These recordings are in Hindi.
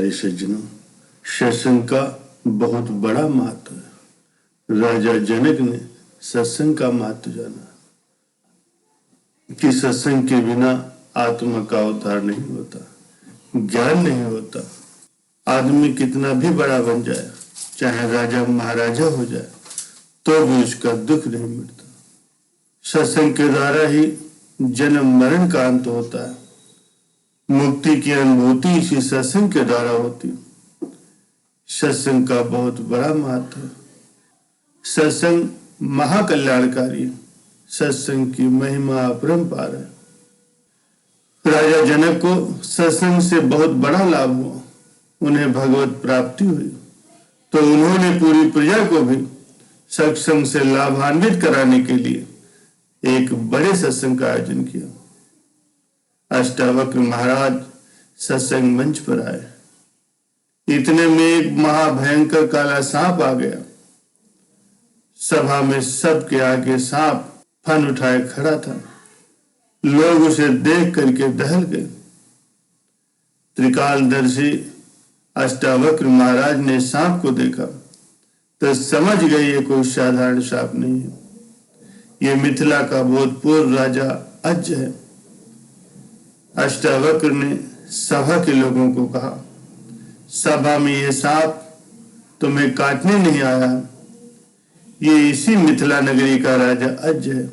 प्यारे सज्जनों, सत्संग का बहुत बड़ा महत्व है। राजा जनक ने सत्संग का महत्व जाना कि सत्संग के बिना आत्मा का उद्धार नहीं होता, ज्ञान नहीं होता। आदमी कितना भी बड़ा बन जाए, चाहे राजा महाराजा हो जाए, तो भी उसका दुख नहीं मिटता। सत्संग के द्वारा ही जन्म मरण का अंत होता है। मुक्ति की अनुभूति इसी सत्संग के द्वारा होती है। सत्संग का बहुत बड़ा महत्व है। सत्संग महाकल्याणकारी, सत्संग की महिमा अपरंपार है। राजा जनक को सत्संग से बहुत बड़ा लाभ हुआ, उन्हें भगवत प्राप्ति हुई, तो उन्होंने पूरी प्रजा को भी सत्संग से लाभान्वित कराने के लिए एक बड़े सत्संग का आयोजन किया। अष्टावक्र महाराज सत्संग मंच पर आए। इतने में एक महाभयंकर काला सांप आ गया। सभा में सबके आगे सांप फन उठाए खड़ा था। लोग उसे देख करके दहल गए। त्रिकालदर्शी अष्टावक्र महाराज ने सांप को देखा तो समझ गए ये कोई साधारण सांप नहीं है, ये मिथिला का भूतपूर्व राजा अज है। अष्टावक्र ने सभा के लोगों को कहा, सभा में ये सांप तुम्हें काटने नहीं आया, ये इसी मिथिला नगरी का राजा अज है।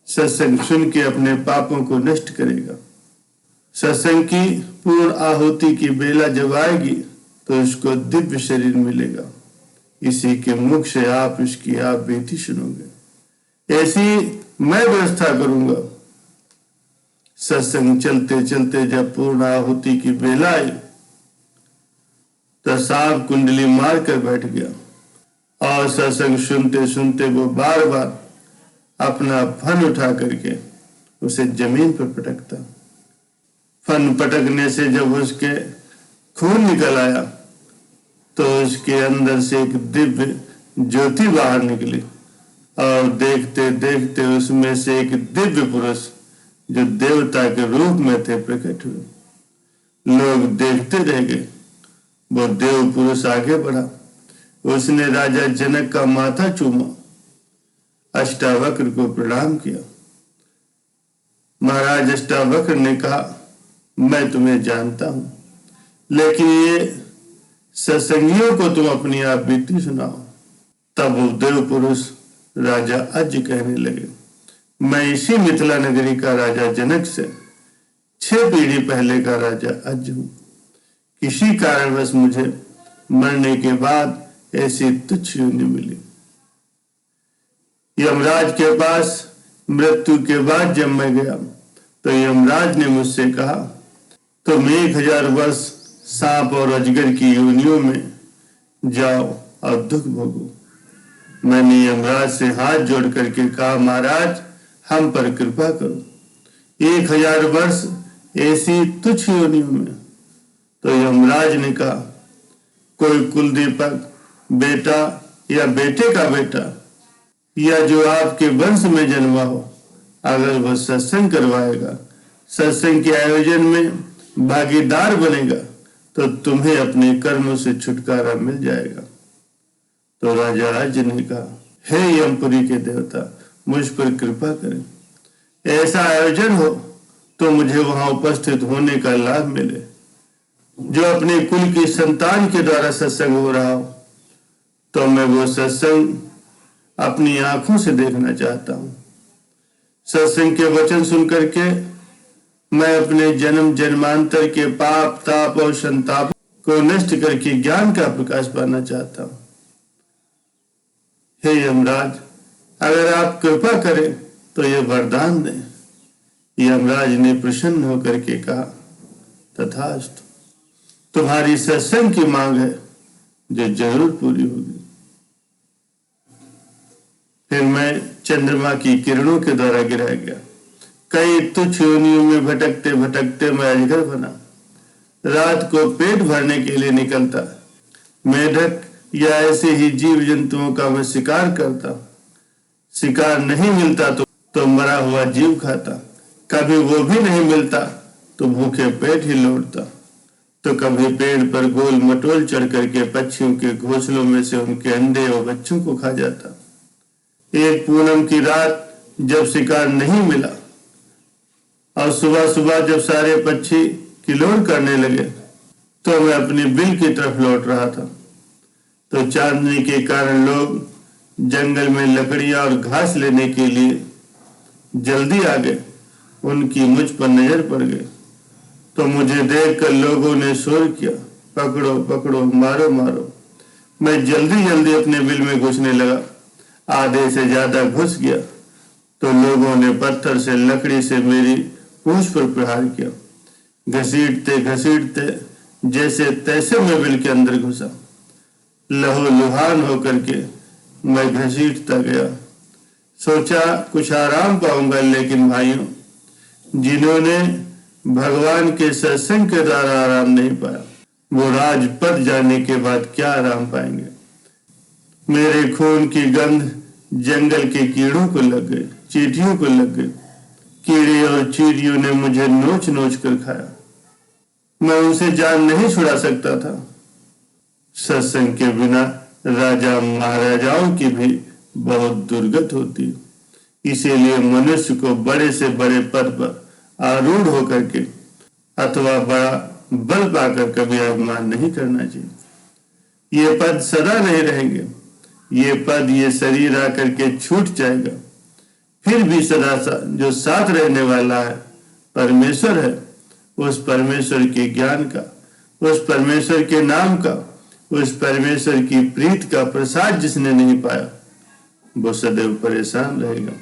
सत्संग सुन के अपने पापों को नष्ट करेगा। सत्संग की पूर्ण आहुति की बेला जब आएगी तो उसको दिव्य शरीर मिलेगा। इसी के मुख से आप इसकी आप बेटी सुनोगे। ऐसी मैं व्यवस्था करूंगा। सत्संग चलते चलते जब पूर्ण आहुति की बेला आई तो सांप कुंडली मार कर बैठ गया और सत्संग सुनते सुनते वो बार बार अपना फन उठा करके उसे जमीन पर पटकता। फन पटकने से जब उसके खून निकल आया तो उसके अंदर से एक दिव्य ज्योति बाहर निकली और देखते देखते उसमें से एक दिव्य पुरुष जो देवता के रूप में थे प्रकट हुए। लोग देखते रह गए। वो देव पुरुष आगे बढ़ा। उसने राजा जनक का माथा चूमा, अष्टावक्र को प्रणाम किया। महाराज अष्टावक्र ने कहा, मैं तुम्हें जानता हूं, लेकिन ये सत्संगियों को तुम अपनी आप बीती सुनाओ। तब वो देव पुरुष राजा अज कहने लगे, मैं इसी मिथिला नगरी का राजा जनक से 6 पीढ़ी पहले का राजा अज हूं। किसी कारणवश मुझे मरने के बाद ऐसी तुच्छ योनि मिली। यमराज के पास मृत्यु के बाद जब मैं गया तो यमराज ने मुझसे कहा, तुम 1000 वर्ष सांप और अजगर की योनियों में जाओ और दुख भोगो। मैंने यमराज से हाथ जोड़ करके कहा, महाराज हम पर कृपा करो, 1000 वर्ष ऐसी तुच्छ योनियों में। तो यमराज ने कहा, कोई कुलदीपक बेटा या बेटे का बेटा या जो आपके वंश में जन्मा हो, अगर वह सत्संग करवाएगा, सत्संग के आयोजन में भागीदार बनेगा, तो तुम्हें अपने कर्मों से छुटकारा मिल जाएगा। तो राजा अज ने कहा, हे यमपुरी के देवता, मुझ पर कृपा करें। ऐसा आयोजन हो तो मुझे वहां उपस्थित होने का लाभ मिले। जो अपने कुल की संतान के द्वारा सत्संग हो रहा हो, तो मैं वो सत्संग अपनी आंखों से देखना चाहता हूं। सत्संग के वचन सुन करके मैं अपने जन्म जन्मांतर के पाप ताप और संताप को नष्ट करके ज्ञान का प्रकाश पाना चाहता हूं। हे यमराज, अगर आप कृपा करें तो यह वरदान दें। यमराज ने प्रसन्न होकर के कहा, तथास्तु, तुम्हारी सत्संग की मांग है जो जरूर पूरी होगी। फिर मैं चंद्रमा की किरणों के द्वारा गिराया गया। कई तुच्छ योनियों में भटकते भटकते मैं अजगर बना। रात को पेट भरने के लिए निकलता, मेढक या ऐसे ही जीव जंतुओं का मैं शिकार करता। शिकार नहीं मिलता तो मरा हुआ जीव खाता, कभी वो भी नहीं मिलता तो भूखे पेट ही लौटता। तो कभी पेड़ पर गोल मटोल चढ़ करके पक्षियों के घोंसलों में से उनके अंडे और बच्चों को खा जाता। एक पूनम की रात जब शिकार नहीं मिला और सुबह सुबह जब सारे पक्षी किलोर करने लगे तो मैं अपनी बिल की तरफ लौट रहा था, तो चांदनी के कारण लोग जंगल में लकड़ियां और घास लेने के लिए जल्दी आ गए। उनकी मुझ पर नजर पड़ गई तो मुझे देखकर लोगों ने शोर किया, पकड़ो पकड़ो, मारो मारो। मैं जल्दी जल्दी अपने बिल में घुसने लगा। आधे से ज्यादा घुस गया तो लोगों ने पत्थर से लकड़ी से मेरी पूंछ पर प्रहार किया। घसीटते घसीटते जैसे तैसे मैं बिल के अंदर घुसा। लहूलुहान होकर के मैं घसीटता गया। सोचा कुछ आराम पाऊंगा, लेकिन भाइयों, जिन्होंने भगवान के सत्संग के द्वारा आराम नहीं पाया, वो राजपथ जाने के बाद क्या आराम पाएंगे। मेरे खून की गंध जंगल के कीड़ों को लग गई, चींटियों को लग गई। कीड़े और चींटियों ने मुझे नोच नोच कर खाया। मैं उनसे जान नहीं छुड़ा सकता था। सत्संग के बिना राजा महाराजाओं की भी बहुत दुर्गत होती, इसीलिए मनुष्य को बड़े से बड़े पद पर आरूढ़ होकर के अथवा बड़ा बल पाकर कभी अभिमान नहीं करना चाहिए। ये पद सदा नहीं रहेंगे। ये पद, ये शरीर आकर के छूट जाएगा। फिर भी सदा जो साथ रहने वाला है परमेश्वर है। उस परमेश्वर के ज्ञान का, उस परमेश्वर के नाम का, उस परमेश्वर की प्रीत का प्रसाद जिसने नहीं पाया, वो सदैव परेशान रहेगा।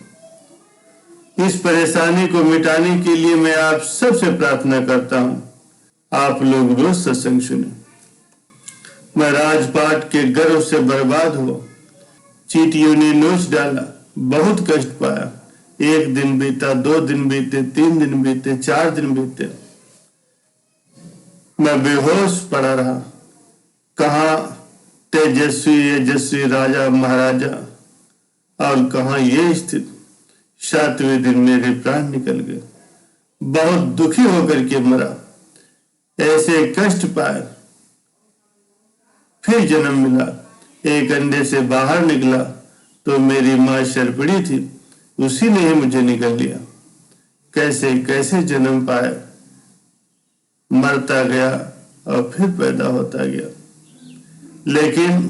इस परेशानी को मिटाने के लिए मैं आप सबसे प्रार्थना करता हूं, आप लोग रोज सत्संग सुने। मैं राजपाट के गर्व से बर्बाद हुआ। चींटियों ने नोच डाला, बहुत कष्ट पाया। 1 दिन बीता, 2 दिन बीते, 3 दिन बीते, 4 दिन बीते। मैं बेहोश पड़ा रहा। कहाँ तेजस्वी यशस्वी राजा महाराजा और कहाँ ये स्थित। 7वें दिन मेरे प्राण निकल गए। बहुत दुखी होकर के मरा, ऐसे कष्ट पाए। फिर जन्म मिला। एक अंडे से बाहर निकला तो मेरी माँ शर्पड़ी थी, उसी ने ही मुझे निकल लिया। कैसे कैसे जन्म पाए, मरता गया और फिर पैदा होता गया। लेकिन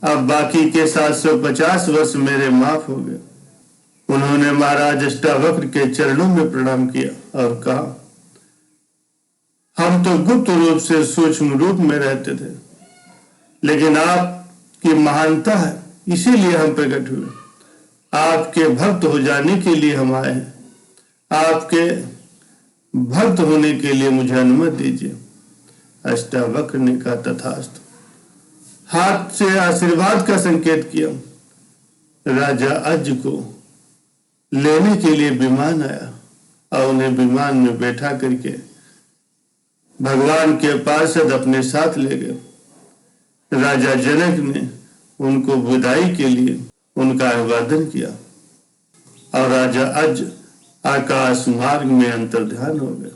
अब बाकी के 750 वर्ष मेरे माफ हो गए। उन्होंने महाराज अष्टावक्र के चरणों में प्रणाम किया और कहा, हम तो गुप्त रूप से सूक्ष्म रूप में रहते थे, लेकिन आपकी महानता है, इसीलिए हम प्रकट हुए। आपके भक्त हो जाने के लिए हम आए हैं। आपके भक्त होने के लिए मुझे अनुमति दीजिए। अष्टावक्र ने कहा, तथास्तु। हाथ से आशीर्वाद का संकेत किया। राजा अज को लेने के लिए विमान आया और उन्हें विमान में बैठा करके भगवान के पार्षद अपने साथ ले गए। राजा जनक ने उनको विदाई के लिए उनका अभिवादन किया और राजा अज आकाश मार्ग में अंतर्ध्यान हो गए।